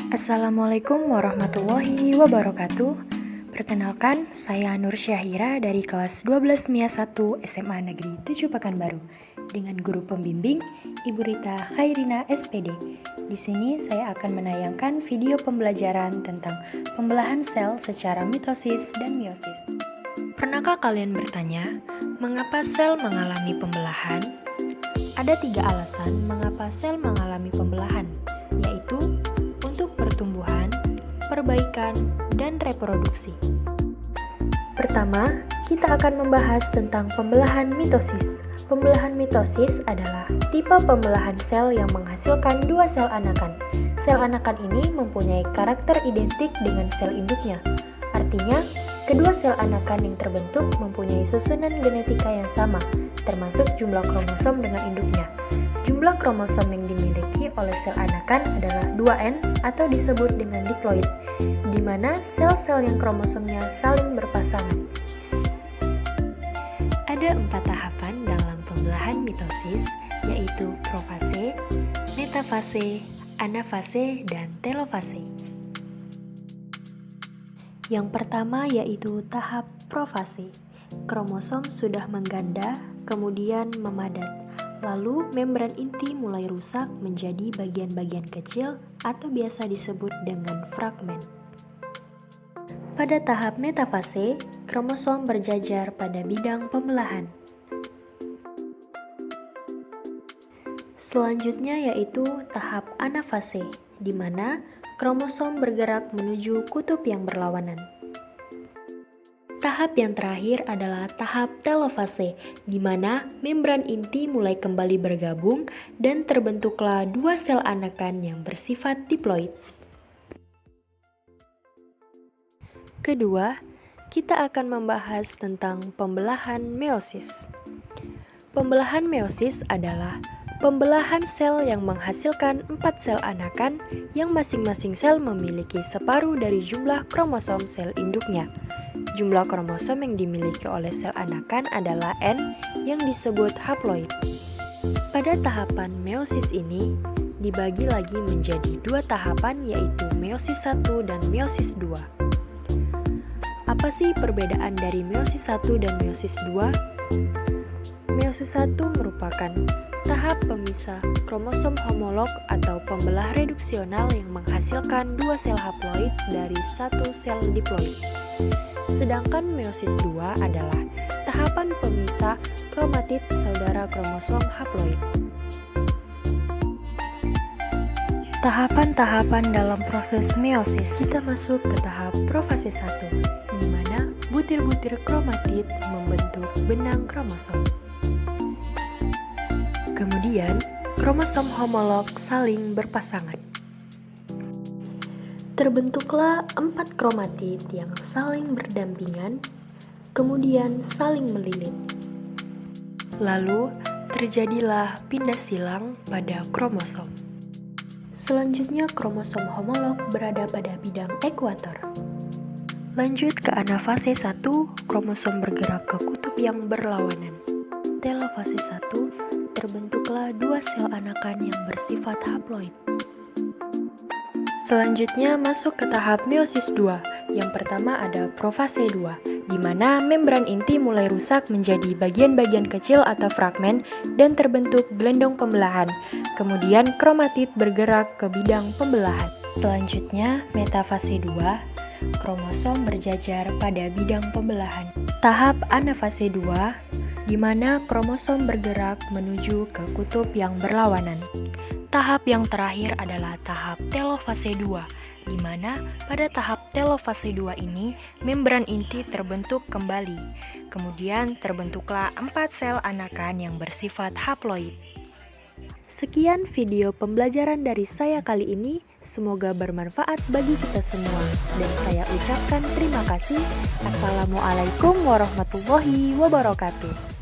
Assalamualaikum warahmatullahi wabarakatuh. Perkenalkan, saya Nur Syahira dari kelas 12 MIA 1 SMA Negeri 7 Pekanbaru dengan guru pembimbing Ibu Rita Khairina SPD. Di sini saya akan menayangkan video pembelajaran tentang pembelahan sel secara mitosis dan meiosis. Pernahkah kalian bertanya, mengapa sel mengalami pembelahan? Ada 3 alasan mengapa sel mengalami pembelahan, yaitu untuk pertumbuhan, perbaikan, dan reproduksi. Pertama, kita akan membahas tentang pembelahan mitosis. Pembelahan mitosis adalah tipe pembelahan sel yang menghasilkan 2 sel anakan. Sel anakan ini mempunyai karakter identik dengan sel induknya. Artinya, kedua sel anakan yang terbentuk mempunyai susunan genetika yang sama, termasuk jumlah kromosom dengan induknya. Jumlah kromosom yang dimiliki oleh sel anakan adalah 2N atau disebut dengan diploid, di mana sel-sel yang kromosomnya saling berpasangan. Ada 4 tahapan dalam pembelahan mitosis, yaitu profase, metafase, anafase, dan telofase. Yang pertama yaitu tahap profase. Kromosom sudah mengganda, kemudian memadat. Lalu, membran inti mulai rusak menjadi bagian-bagian kecil atau biasa disebut dengan fragmen. Pada tahap metafase, kromosom berjajar pada bidang pembelahan. Selanjutnya yaitu tahap anafase, di mana kromosom bergerak menuju kutub yang berlawanan. Tahap yang terakhir adalah tahap telofase, di mana membran inti mulai kembali bergabung dan terbentuklah 2 sel anakan yang bersifat diploid. Kedua, kita akan membahas tentang pembelahan meiosis. Pembelahan meiosis adalah pembelahan sel yang menghasilkan 4 sel anakan yang masing-masing sel memiliki separuh dari jumlah kromosom sel induknya. Jumlah kromosom yang dimiliki oleh sel anakan adalah N yang disebut haploid. Pada tahapan meiosis ini, dibagi lagi menjadi 2 tahapan yaitu meiosis 1 dan meiosis 2. Apa sih perbedaan dari meiosis 1 dan meiosis 2? Meiosis 1 merupakan tahap pemisah kromosom homolog atau pembelah reduksional yang menghasilkan 2 sel haploid dari 1 sel diploid. Sedangkan meiosis 2 adalah tahapan pemisah kromatid saudara kromosom haploid. Tahapan-tahapan dalam proses meiosis. Kita masuk ke tahap profase 1, di mana butir-butir kromatid membentuk benang kromosom. Kemudian, kromosom homolog saling berpasangan. Terbentuklah 4 kromatid yang saling berdampingan, kemudian saling melilit. Lalu, terjadilah pindah silang pada kromosom. Selanjutnya, kromosom homolog berada pada bidang ekuator. Lanjut ke anafase 1, kromosom bergerak ke kutub yang berlawanan. Telofase 1, terbentuklah 2 sel anakan yang bersifat haploid. Selanjutnya masuk ke tahap meiosis 2. Yang pertama ada profase 2, di mana membran inti mulai rusak menjadi bagian-bagian kecil atau fragmen dan terbentuk gelendong pembelahan. Kemudian kromatid bergerak ke bidang pembelahan. Selanjutnya metafase 2, kromosom berjajar pada bidang pembelahan. Tahap anafase 2, di mana kromosom bergerak menuju ke kutub yang berlawanan. Tahap yang terakhir adalah tahap telofase 2, di mana pada tahap telofase 2 ini membran inti terbentuk kembali. Kemudian terbentuklah 4 sel anakan yang bersifat haploid. Sekian video pembelajaran dari saya kali ini, semoga bermanfaat bagi kita semua. Dan saya ucapkan terima kasih. Assalamualaikum warahmatullahi wabarakatuh.